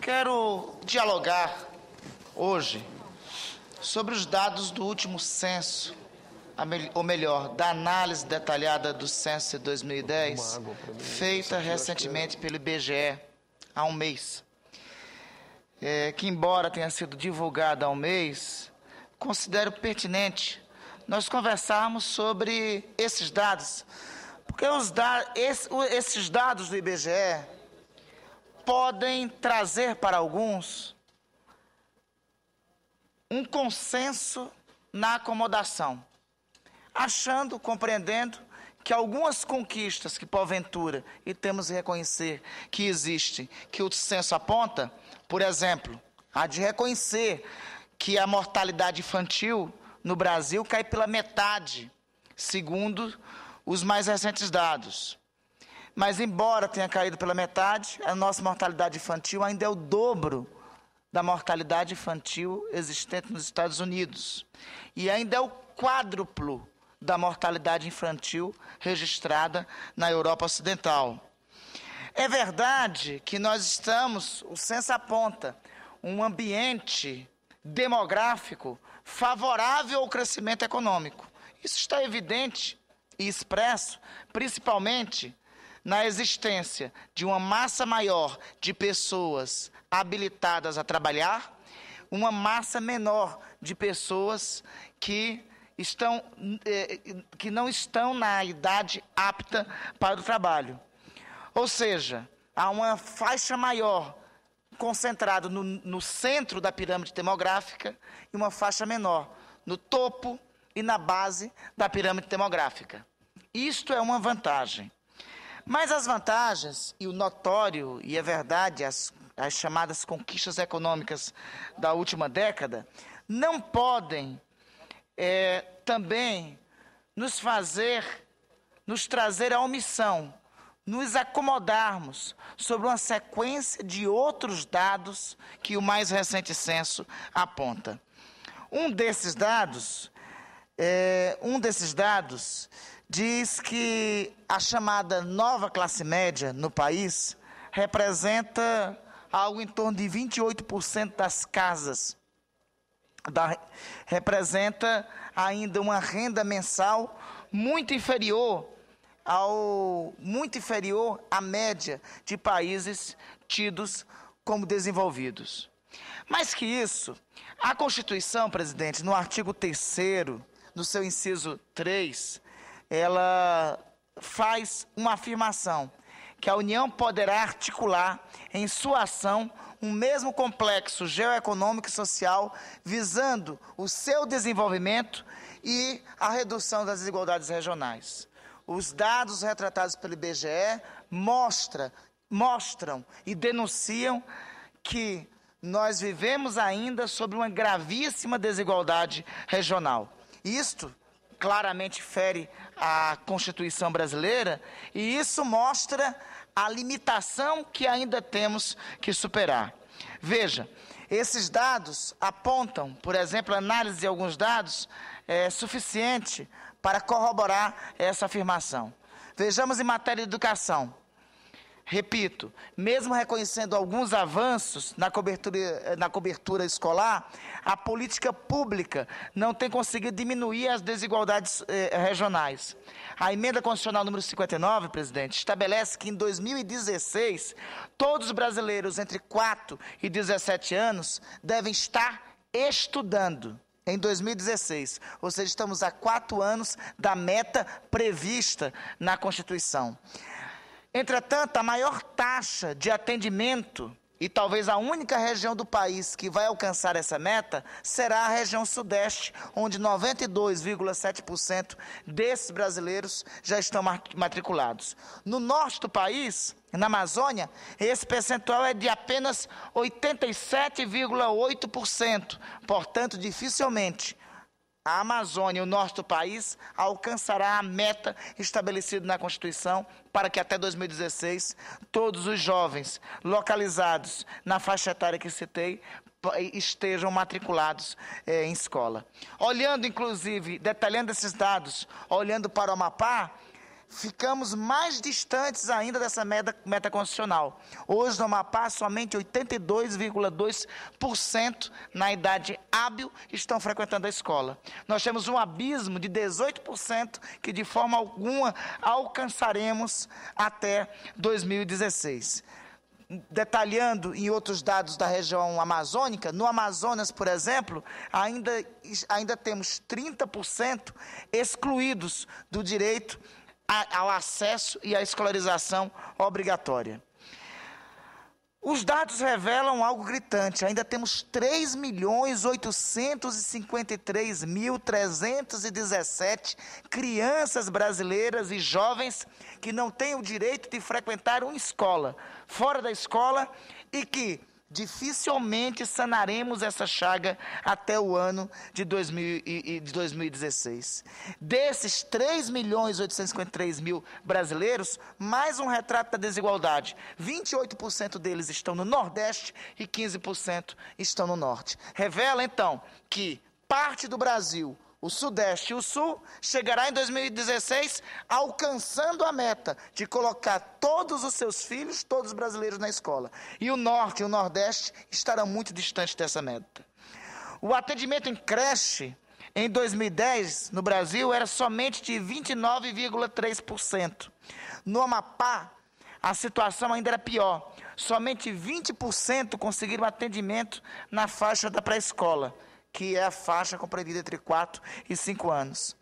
quero dialogar hoje sobre os dados do último censo, ou melhor, da análise detalhada do censo de 2010, feita recentemente pelo IBGE há um mês, que embora tenha sido divulgada há um mês, considero pertinente nós conversarmos sobre esses dados, porque esses dados do IBGE podem trazer para alguns um consenso na acomodação, achando, compreendendo que algumas conquistas que porventura, e temos que reconhecer que existem, que o censo aponta, por exemplo, a de reconhecer que a mortalidade infantil no Brasil cai pela metade, segundo os mais recentes dados. Mas, embora tenha caído pela metade, a nossa mortalidade infantil ainda é o dobro da mortalidade infantil existente nos Estados Unidos. E ainda é o quádruplo da mortalidade infantil registrada na Europa Ocidental. É verdade que nós estamos, o censo aponta, um ambiente demográfico favorável ao crescimento econômico. Isso está evidente e expresso, principalmente na existência de uma massa maior de pessoas habilitadas a trabalhar, uma massa menor de pessoas que não estão na idade apta para o trabalho. Ou seja, há uma faixa maior concentrada no centro da pirâmide demográfica e uma faixa menor no topo e na base da pirâmide demográfica. Isto é uma vantagem. Mas as vantagens, e o notório, e é verdade, as chamadas conquistas econômicas da última década, não podem também nos trazer a omissão, nos acomodarmos sobre uma sequência de outros dados que o mais recente censo aponta. Um desses dados diz que a chamada nova classe média no país representa algo em torno de 28% das casas. Representa ainda uma renda mensal muito inferior à média de países tidos como desenvolvidos. Mais que isso, a Constituição, presidente, no artigo 3º, no seu inciso 3, ela faz uma afirmação, que a União poderá articular em sua ação um mesmo complexo geoeconômico e social, visando o seu desenvolvimento e a redução das desigualdades regionais. Os dados retratados pelo IBGE mostram e denunciam que nós vivemos ainda sob uma gravíssima desigualdade regional. Isto claramente fere a Constituição brasileira e isso mostra a limitação que ainda temos que superar. Veja, esses dados apontam, por exemplo, a análise de alguns dados é suficiente para corroborar essa afirmação. Vejamos em matéria de educação. Repito, mesmo reconhecendo alguns avanços na cobertura escolar, a política pública não tem conseguido diminuir as desigualdades regionais. A emenda constitucional número 59, presidente, estabelece que em 2016, todos os brasileiros entre 4 e 17 anos devem estar estudando. Em 2016, ou seja, estamos há 4 anos da meta prevista na Constituição. Entretanto, a maior taxa de atendimento, e talvez a única região do país que vai alcançar essa meta, será a região sudeste, onde 92,7% desses brasileiros já estão matriculados. No norte do país, na Amazônia, esse percentual é de apenas 87,8%. Portanto, dificilmente a Amazônia, o norte do país, alcançará a meta estabelecida na Constituição para que até 2016 todos os jovens localizados na faixa etária que citei estejam matriculados em escola. Olhando, inclusive, detalhando esses dados, olhando para o Amapá, ficamos mais distantes ainda dessa meta constitucional. Hoje, no Amapá, somente 82,2% na idade hábil estão frequentando a escola. Nós temos um abismo de 18% que, de forma alguma, alcançaremos até 2016. Detalhando em outros dados da região amazônica, no Amazonas, por exemplo, ainda temos 30% excluídos do direito ao acesso e à escolarização obrigatória. Os dados revelam algo gritante. Ainda temos 3.853.317 crianças brasileiras e jovens que não têm o direito de frequentar uma escola, fora da escola, e que dificilmente sanaremos essa chaga até o ano de 2016. Desses 3.853.000 brasileiros, mais um retrato da desigualdade. 28% deles estão no Nordeste e 15% estão no Norte. Revela, então, que parte do Brasil, o Sudeste e o Sul, chegará em 2016 alcançando a meta de colocar todos os seus filhos, todos os brasileiros na escola. E o Norte e o Nordeste estarão muito distantes dessa meta. O atendimento em creche, em 2010, no Brasil, era somente de 29,3%. No Amapá, a situação ainda era pior. Somente 20% conseguiram atendimento na faixa da pré-escola, que é a faixa compreendida entre 4 e 5 anos.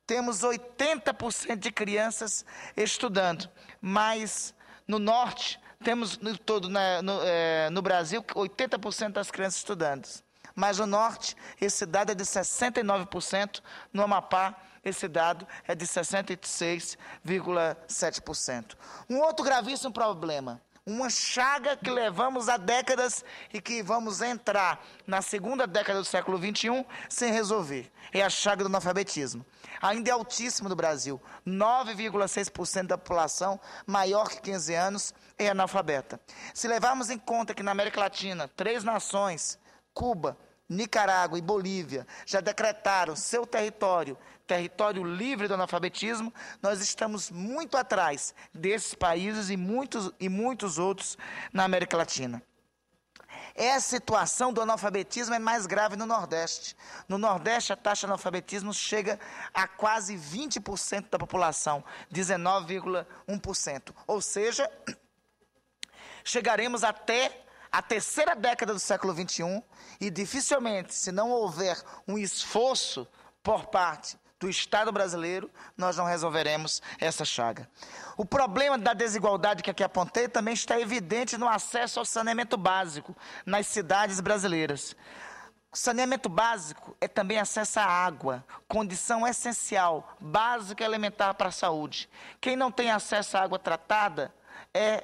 Temos 80% de crianças estudando, mas no Norte, temos no Brasil 80% das crianças estudando. Mas no Norte, esse dado é de 69%, no Amapá, esse dado é de 66,7%. Um outro gravíssimo problema, uma chaga que levamos há décadas e que vamos entrar na segunda década do século XXI sem resolver. É a chaga do analfabetismo. Ainda é altíssimo no Brasil. 9,6% da população maior que 15 anos é analfabeta. Se levarmos em conta que na América Latina, 3 nações, Cuba, Nicarágua e Bolívia, já decretaram seu território livre do analfabetismo, nós estamos muito atrás desses países e muitos outros na América Latina. Essa situação do analfabetismo é mais grave no Nordeste. No Nordeste, a taxa de analfabetismo chega a quase 20% da população, 19,1%. Ou seja, chegaremos até a terceira década do século XXI e dificilmente, se não houver um esforço por parte do Estado brasileiro, nós não resolveremos essa chaga. O problema da desigualdade que aqui apontei também está evidente no acesso ao saneamento básico nas cidades brasileiras. Saneamento básico é também acesso à água, condição essencial, básica e elementar para a saúde. Quem não tem acesso à água tratada é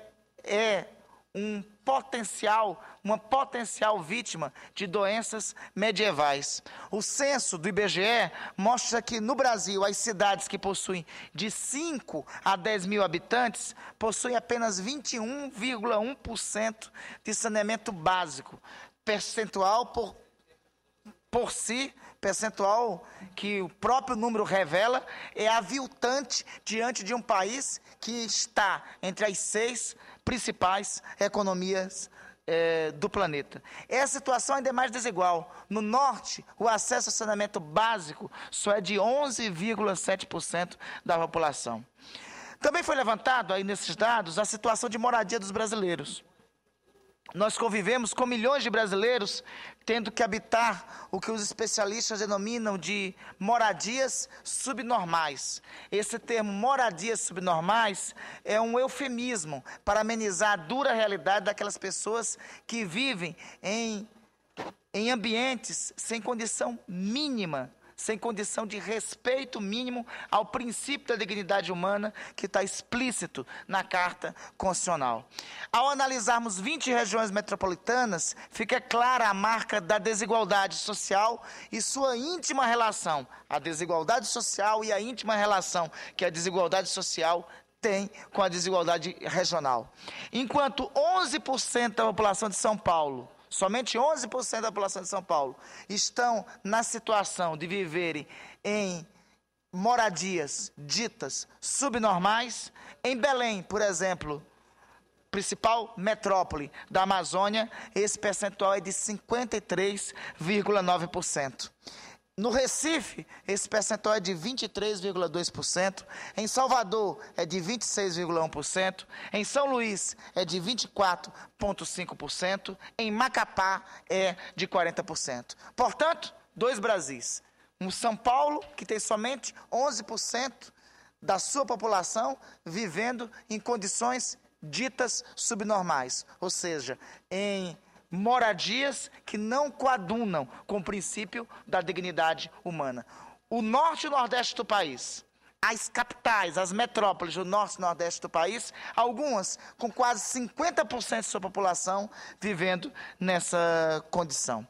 uma potencial vítima de doenças medievais. O censo do IBGE mostra que no Brasil as cidades que possuem de 5 a 10 mil habitantes possuem apenas 21,1% de saneamento básico, percentual percentual que o próprio número revela, é aviltante diante de um país que está entre as 6 principais economias do planeta. Essa situação ainda é mais desigual. No Norte, o acesso ao saneamento básico só é de 11,7% da população. Também foi levantado aí nesses dados a situação de moradia dos brasileiros. Nós convivemos com milhões de brasileiros tendo que habitar o que os especialistas denominam de moradias subnormais. Esse termo moradias subnormais é um eufemismo para amenizar a dura realidade daquelas pessoas que vivem em ambientes sem condição mínima, sem condição de respeito mínimo ao princípio da dignidade humana que está explícito na Carta Constitucional. Ao analisarmos 20 regiões metropolitanas, fica clara a marca da desigualdade social e sua íntima relação, a desigualdade social e a íntima relação que a desigualdade social tem com a desigualdade regional. Enquanto 11% da população de São Paulo, somente 11% da população de São Paulo estão na situação de viverem em moradias ditas subnormais. Em Belém, por exemplo, principal metrópole da Amazônia, esse percentual é de 53,9%. No Recife, esse percentual é de 23,2%. Em Salvador, é de 26,1%. Em São Luís, é de 24,5%. Em Macapá, é de 40%. Portanto, dois Brasis. Um São Paulo, que tem somente 11% da sua população vivendo em condições ditas subnormais, ou seja, em moradias que não coadunam com o princípio da dignidade humana. O norte e o nordeste do país, as capitais, as metrópoles do norte e nordeste do país, algumas com quase 50% de sua população vivendo nessa condição.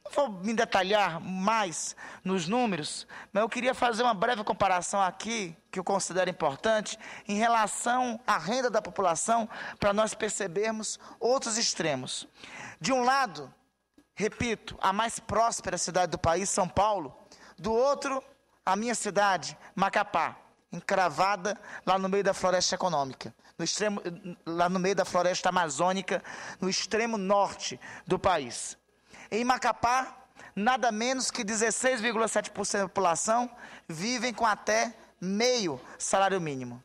Não vou me detalhar mais nos números, mas eu queria fazer uma breve comparação aqui, que eu considero importante, em relação à renda da população, para nós percebermos outros extremos. De um lado, repito, a mais próspera cidade do país, São Paulo. Do outro, a minha cidade, Macapá, encravada lá no meio da floresta econômica, lá no meio da floresta amazônica, no extremo norte do país. Em Macapá, nada menos que 16,7% da população vivem com até meio salário mínimo.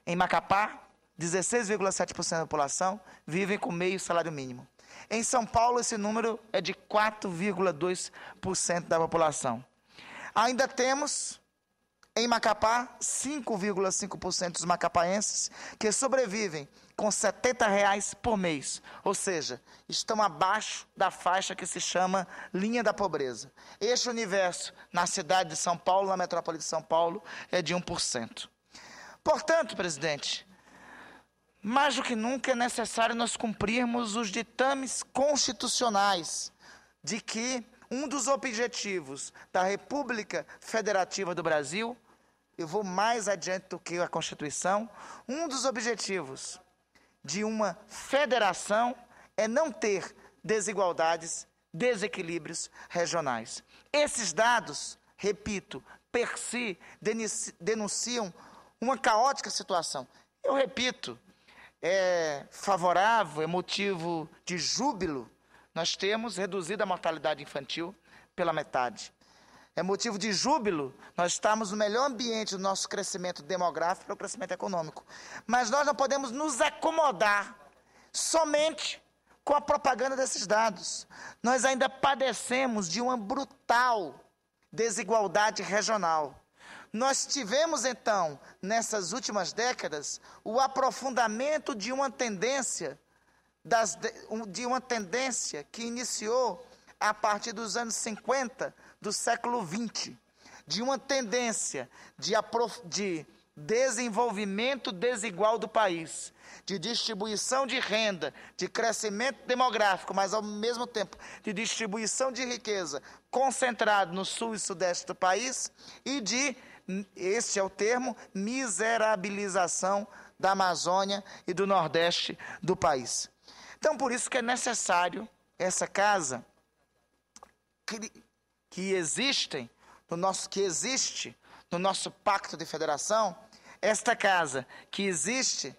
Em Macapá, 16,7% da população vivem com meio salário mínimo. Em São Paulo, esse número é de 4,2% da população. Ainda temos, em Macapá, 5,5% dos macapaenses que sobrevivem com R$70 por mês, ou seja, estão abaixo da faixa que se chama linha da pobreza. Este universo, na cidade de São Paulo, na metrópole de São Paulo, é de 1%. Portanto, presidente, mais do que nunca é necessário nós cumprirmos os ditames constitucionais de que um dos objetivos da República Federativa do Brasil, eu vou mais adiante do que a Constituição, um dos objetivos de uma federação é não ter desigualdades, desequilíbrios regionais. Esses dados, repito, per si, denunciam uma caótica situação. Eu repito, é favorável, é motivo de júbilo, nós temos reduzido a mortalidade infantil pela metade. É motivo de júbilo, nós estamos no melhor ambiente do nosso crescimento demográfico para o crescimento econômico. Mas nós não podemos nos acomodar somente com a propaganda desses dados. Nós ainda padecemos de uma brutal desigualdade regional. Nós tivemos, então, nessas últimas décadas, o aprofundamento de uma tendência, que iniciou a partir dos anos 50 do século XX, de uma tendência de desenvolvimento desigual do país, de distribuição de renda, de crescimento demográfico, mas ao mesmo tempo de distribuição de riqueza concentrado no sul e sudeste do país e de, este é o termo, miserabilização da Amazônia e do nordeste do país. Então, por isso que é necessário essa casa que existe no nosso pacto de federação, esta casa que existe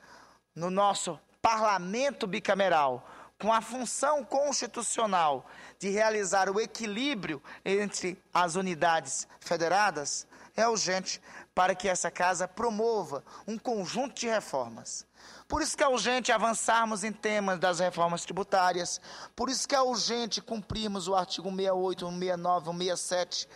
no nosso parlamento bicameral, com a função constitucional de realizar o equilíbrio entre as unidades federadas, é urgente para que essa casa promova um conjunto de reformas. Por isso que é urgente avançarmos em temas das reformas tributárias, por isso que é urgente cumprirmos o artigo 168, 169, 167,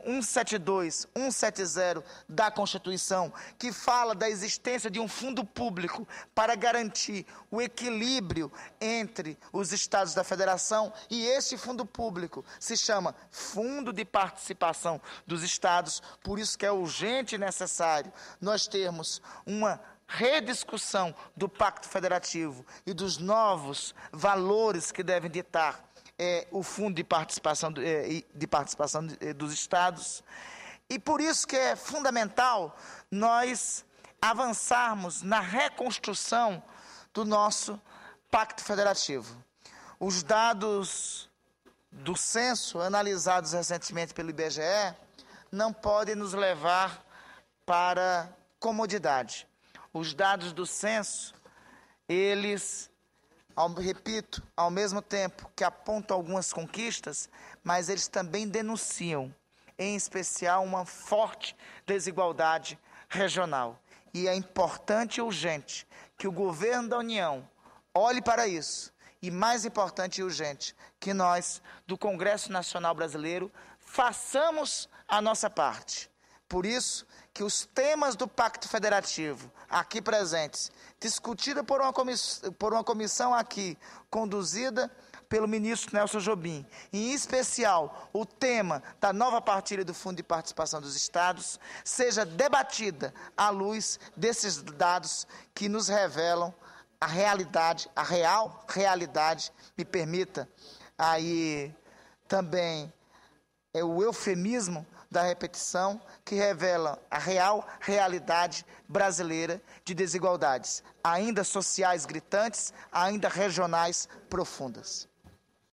172, 170 da Constituição, que fala da existência de um fundo público para garantir o equilíbrio entre os estados da federação, e este fundo público se chama Fundo de Participação dos Estados. Por isso que é urgente e necessário nós termos uma rediscussão do Pacto Federativo e dos novos valores que devem ditar o Fundo de Participação dos Estados. E por isso que é fundamental nós avançarmos na reconstrução do nosso Pacto Federativo. Os dados do censo, analisados recentemente pelo IBGE, não podem nos levar para comodidade. Os dados do censo, eles, repito, ao mesmo tempo que apontam algumas conquistas, mas eles também denunciam, em especial, uma forte desigualdade regional. E é importante e urgente que o governo da União olhe para isso. E mais importante e urgente, que nós, do Congresso Nacional Brasileiro, façamos a nossa parte. Por isso, que os temas do Pacto Federativo, aqui presentes, discutida por uma comissão aqui, conduzida pelo ministro Nelson Jobim, em especial o tema da nova partilha do Fundo de Participação dos Estados, seja debatida à luz desses dados que nos revelam a realidade, a real realidade, me permita aí também o eufemismo da repetição, que revela a real realidade brasileira de desigualdades, ainda sociais gritantes, ainda regionais profundas.